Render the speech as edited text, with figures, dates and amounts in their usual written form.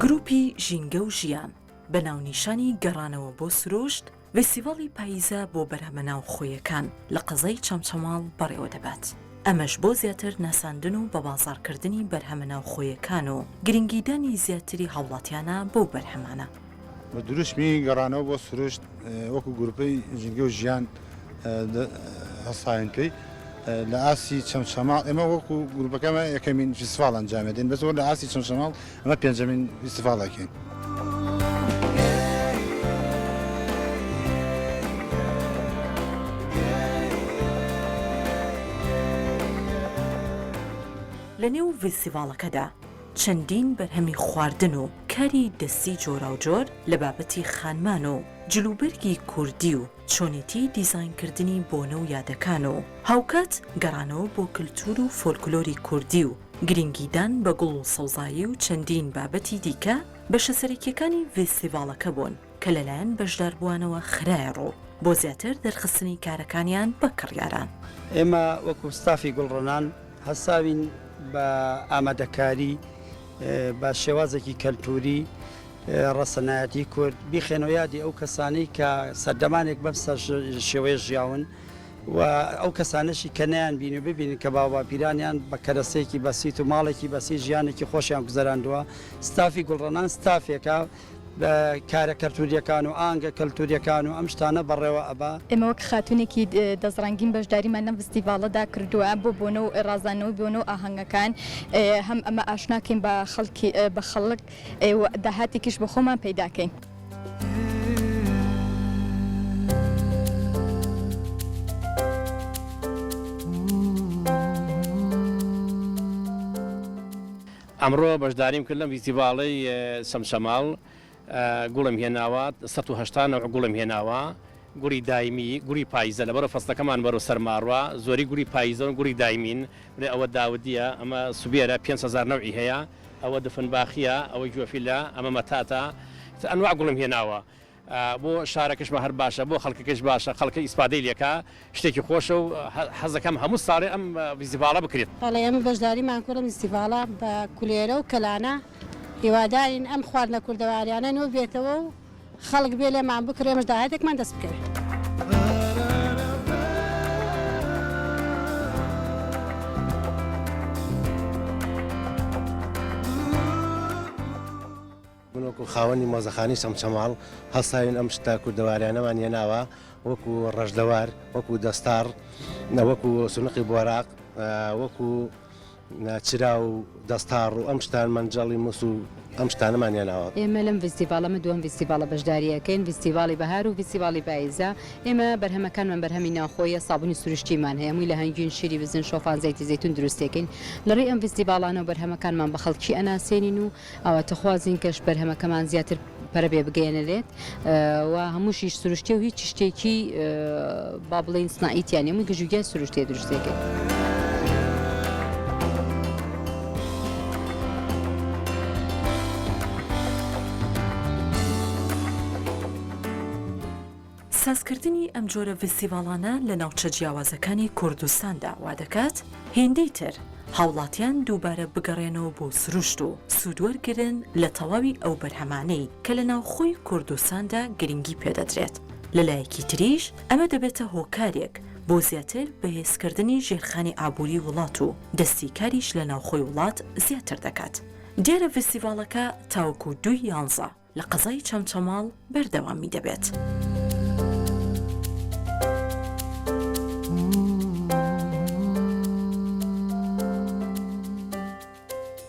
گروپی ژینگە و ژیان بە ناونیشانی گەڕانەوە بۆ سروشت فێستیڤاڵی پاییزە بۆ بەرهەمە ناوخۆیەکان لە قەزای چەمچەماڵ بەڕێوە دەبات. ئەمەش بۆ زیاتر ناساندن و بە بازاڕکردنی بەرهەمە ناوخۆیەکان و گرنگیدانی زیاتری هاوڵاتیانە بۆ بەرهەمانە. بە دروستمی گەڕانەوە بۆ سروشت وەکو گروپەی ژینگە و ژیان هەساینکەی لە ئاسی چەمچەماڵ ئێمە وەکو گروپەکەمە یەکەمین فێستیڤاڵ ئەنجامێدین بەس لە ئاسی چەمچەماڵ ئەمە پێنجەمین فێستیڤاڵەکەین. لە نێو فێستیڤاڵەکەدا چەندین بەرهەمی خواردن و کاری دەستی جۆرا و جۆر لە بابەتی خانمان و جلوبەرگی کوردی و چۆنێتی دیزاینکردنی بۆنە و یادەکان و هاوکات گەڕانەوە بۆ کللتور و فۆلکلۆری کوردی و گرنگیدان بە گوڵ و سەوزایی و چەندین بابەتی دیکە بەشەسەرەکیەکانی فێستیڤاڵەکە بوون کە لەلایەن بەشداربووانەوە خرایە ڕوو بۆ زیاتر دەرخستنی کارەکانیان بە کڕیاران. ئێمە وەکو ستافی گوڵڕۆنان هەساوین بە ئامادەکاری بە شێوازێکی کەلتوری ڕەسەنایەتی کورد بیخێنەوە یادی ئەو کەسانی کە سەردەمانێک بەم شێوەیە ژیاون و ئەو کەسانشی کە نەیان بینی و ببینن کە باوەپیرانیان بە کەرەسەیەکی بەسیت و ماڵێکی بەسی ژیانێکی خۆشیان گوزەراندووە. ستافی گوڵڕۆنان ستافێکە بە کارە کەلتوریەکان و ئانگە کەلتوریەکان و ئەم شتانە بەڕێوە ئەبا. ئێمە وەک خاتونێکی دەزڕنگین بەشداریمان لەم فێستیڤاڵەدا کردووە بۆ بۆنە و ڕازانەوەی بۆنە و ئاهەنگەکان هەم ئەمە ئاشناکەین بە خەڵک داهاتێکیش بە خۆمان پەیداکەین. ئەمڕۆ بەشداریم کرد لەم فێستیڤاڵەی چەمچەماڵ گوڵم هێناوە 180 گوڵم هێناوە گوڵی دایمی گوڵی پاییزە لەبەرە فەستەکەمان بەرەو سەرماڕوە زۆری گوڵی پاییزە و گوڵی دایمین لێ ئەوە داودیە ئەمە سوبێرە 5,000 نەوعی هەیە ئەوە دفنباخیە ئەوەی گوێفیلە ئەمە مەتاتە ئەنواع گوڵم هێناوە بۆ شارەکەشمە هەر باشە بۆ خەڵکەکەش باشە خەڵکە ئیسپادەی لێکە شتێکی خۆشە و حەزەکەم هەموو ساڵێ ئەم فێستیڤاڵە بکرێت. بەڵێ ئێمە بەشداریمان کوڕم فێستیڤاڵە بە کولێرە و کەلانە هیوادارین ئەم خواردنە کوردەواریانە نوێ بێتەوە و خەڵک بێ لێمان بکرێ ئێمەش داهاتێکمان دەست بکەوێت. وەکو خاوەنی مۆزەخانی چەمچەماڵ هەساوین ئەم شتە کوردەواریانەمان هێناوە وەکو ڕەشدەوار وەکو دەستار وەکو سونقی بۆراق وەکو چرا و دەستار و ئەم شتان مەنجەڵی موس و ئەم شتانەمان هێناوە. ئێمە لەم فێستیڤاڵەمە دووەم فێستیڤاڵە بەشداریەکەین فێستیڤاڵی بەهار و فێستیڤاڵی پاییزە. ئێمە بەرهەمەکانمان بەرهەمی ناوخۆیە سابوونی سروشتیمان هەیە مووی لە هەنگوین شیری بزن شۆفان زەیتی زەیتون دروستێکین لەڕێی ئەم فێستیڤاڵانە و بەرهەمەکانمان بە خەڵکی ئەناسێنین و ئەوەتەخوازین کەش بەرهەمەکەمان زیاتر پەرەبێ بگەێنێت و هەمووشیش سروشتی و هیچ شتێکی با بڵێن سنائیتیان هەمووی گژوگای سروشتێ دروستێکێت. سازکردنی ئەم جۆرە فێستیڤاڵانە لە ناوچە جیاوازەکانی کوردستاندا وا دەکات هێندەی تر هاوڵاتیان دووبارە بگەڕێنەوە بۆ سروشت و سوودوەرگرن لە تەواوی ئەو بەرهەمانەی کە لە ناوخۆی کوردستاندا گرنگی پێدەدرێت. لەلایەکی تریش ئەمە دەبێتە هۆکارێک بۆ زیاتر بەهێزکردنی ژێرخانی ئابووری وڵات و دەستی کاریش لە ناوخۆی وڵات زیاتر دەکات. دیارە فێستیڤاڵەکە تاوەکو 2/11 لە قەزای چەمچەماڵ بەردەوامی دەبێت.